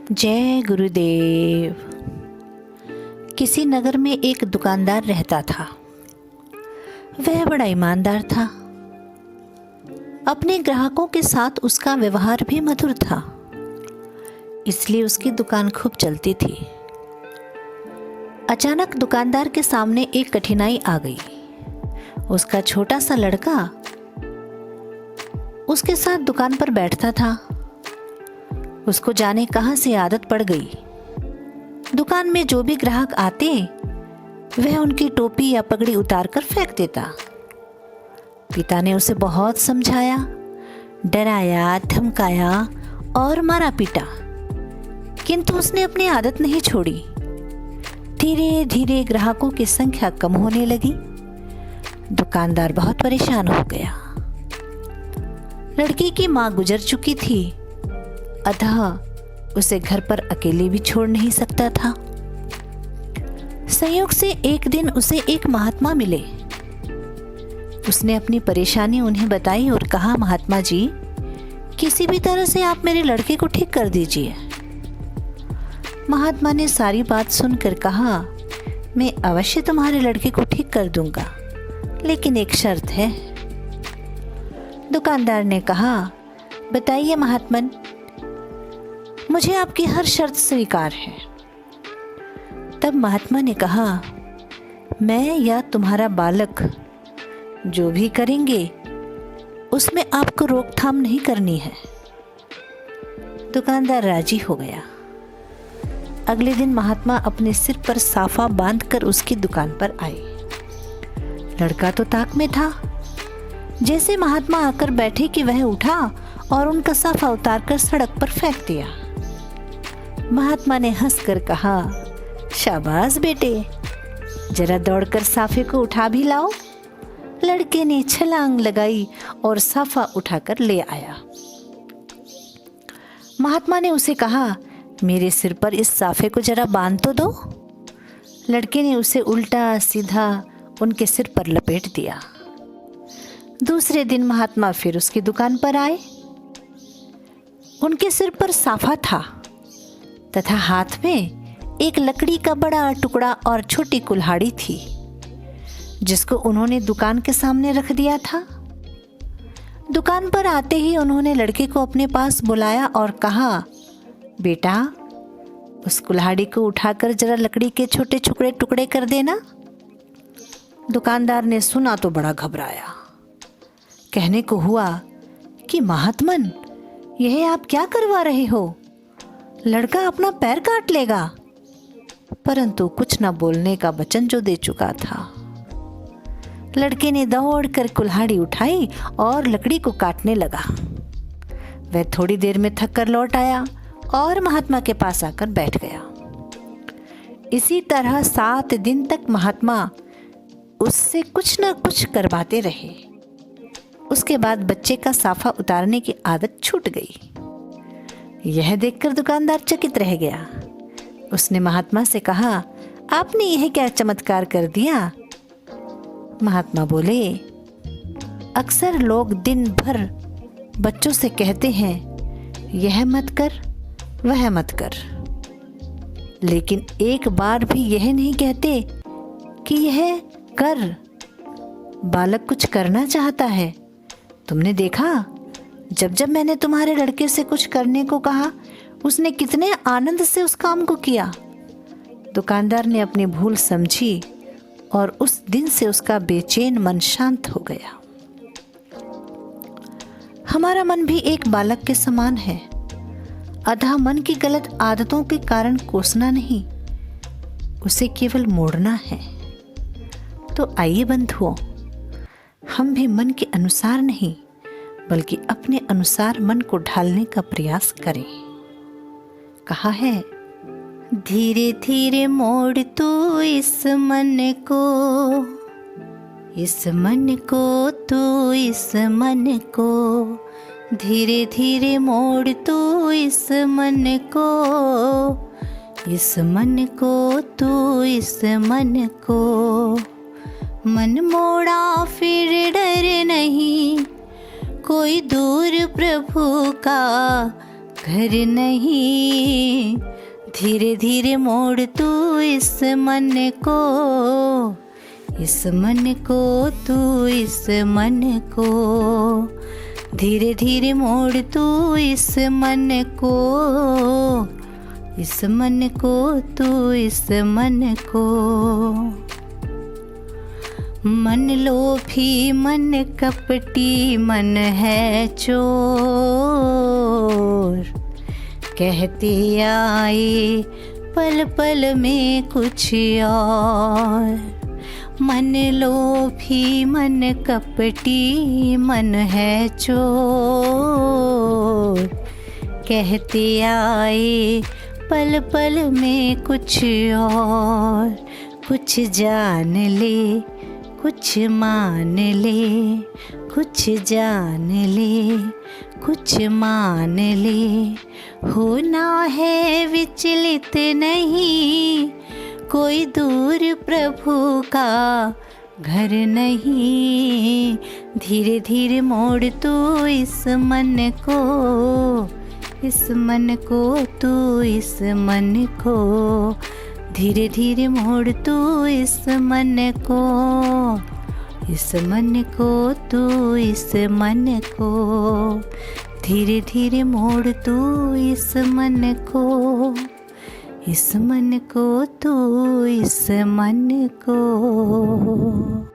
जय गुरुदेव। किसी नगर में एक दुकानदार रहता था। वह बड़ा ईमानदार था। अपने ग्राहकों के साथ उसका व्यवहार भी मधुर था, इसलिए उसकी दुकान खूब चलती थी। अचानक दुकानदार के सामने एक कठिनाई आ गई। उसका छोटा सा लड़का उसके साथ दुकान पर बैठता था। उसको जाने कहां से आदत पड़ गई। दुकान में जो भी ग्राहक आते वह उनकी टोपी या पगड़ी उतार कर फेंक देता। पिता ने उसे बहुत समझाया, डराया, धमकाया और मारा पीटा, किंतु उसने अपनी आदत नहीं छोड़ी। धीरे धीरे ग्राहकों की संख्या कम होने लगी। दुकानदार बहुत परेशान हो गया। लड़की की मां गुजर चुकी थी, अतः उसे घर पर अकेले भी छोड़ नहीं सकता था। संयोग से एक दिन उसे एक महात्मा मिले। उसने अपनी परेशानी उन्हें बताई और कहा, महात्मा जी, किसी भी तरह से आप मेरे लड़के को ठीक कर दीजिए। महात्मा ने सारी बात सुनकर कहा, मैं अवश्य तुम्हारे लड़के को ठीक कर दूंगा, लेकिन एक शर्त है। दुकानदार ने कहा, बताइए महात्मन, मुझे आपकी हर शर्त स्वीकार है। तब महात्मा ने कहा, मैं या तुम्हारा बालक जो भी करेंगे उसमें आपको रोकथाम नहीं करनी है। दुकानदार राजी हो गया। अगले दिन महात्मा अपने सिर पर साफा बांधकर उसकी दुकान पर आए। लड़का तो ताक में था। जैसे महात्मा आकर बैठे कि वह उठा और उनका साफा उतारकर सड़क पर फेंक दिया। महात्मा ने हंसकर कहा, शाबाश बेटे, जरा दौड़कर साफे को उठा भी लाओ। लड़के ने छलांग लगाई और साफा उठाकर ले आया। महात्मा ने उसे कहा, मेरे सिर पर इस साफे को जरा बांध तो दो। लड़के ने उसे उल्टा सीधा उनके सिर पर लपेट दिया। दूसरे दिन महात्मा फिर उसकी दुकान पर आए। उनके सिर पर साफा था तथा हाथ में एक लकड़ी का बड़ा टुकड़ा और छोटी कुल्हाड़ी थी, जिसको उन्होंने दुकान के सामने रख दिया था। दुकान पर आते ही उन्होंने लड़के को अपने पास बुलाया और कहा, बेटा, उस कुल्हाड़ी को उठाकर जरा लकड़ी के छोटे छोटे टुकड़े कर देना। दुकानदार ने सुना तो बड़ा घबराया। कहने को हुआ कि महात्मन, यह आप क्या करवा रहे हो? लड़का अपना पैर काट लेगा। परंतु कुछ न बोलने का वचन जो दे चुका था। लड़के ने दौड़कर कुल्हाड़ी उठाई और लकड़ी को काटने लगा। वह थोड़ी देर में थक कर लौट आया और महात्मा के पास आकर बैठ गया। इसी तरह 7 दिन तक महात्मा उससे कुछ न कुछ करवाते रहे। उसके बाद बच्चे का साफा उतारने की आदत छूट गई। यह देखकर दुकानदार चकित रह गया। उसने महात्मा से कहा, आपने यह क्या चमत्कार कर दिया? महात्मा बोले, अक्सर लोग दिन भर बच्चों से कहते हैं, यह मत कर, वह मत कर, लेकिन एक बार भी यह नहीं कहते कि यह कर। बालक कुछ करना चाहता है। तुमने देखा, जब जब मैंने तुम्हारे लड़के से कुछ करने को कहा, उसने कितने आनंद से उस काम को किया। दुकानदार ने अपनी भूल समझी और उस दिन से उसका बेचैन मन शांत हो गया। हमारा मन भी एक बालक के समान है। अतः मन की गलत आदतों के कारण कोसना नहीं, उसे केवल मोड़ना है। तो आइए बंधुओं, हम भी मन के अनुसार नहीं बल्कि अपने अनुसार मन को ढालने का प्रयास करें। कहा है, धीरे धीरे मोड़ तू इस मन को, इस मन को तू, इस मन को, धीरे धीरे मोड़ तू इस मन को, इस मन को तू, इस मन को। मन मोड़ा फिर डर नहीं, कोई दूर प्रभु का घर नहीं। धीरे धीरे मोड़ तू इस मन को, इस मन को तू, इस मन को। धीरे धीरे मोड़ तू इस मन को, इस मन को तू, इस मन को। मन लोभी मन कपटी मन है चोर, कहते आए पल पल में कुछ और। मन लोभी मन कपटी मन है चोर, कहते आए पल पल में कुछ और। कुछ जान ले, कुछ मान ले, कुछ जान ले, कुछ मान ले। होना है विचलित नहीं, कोई दूर प्रभु का घर नहीं। धीरे धीरे मोड़ तू इस मन को, इस मन को तू, इस मन को। धीरे धीरे मोड़ तू इस मन को, इस मन को तू, इस मन को। धीरे धीरे मोड़ तू इस मन को, इस मन को तू, इस मन को।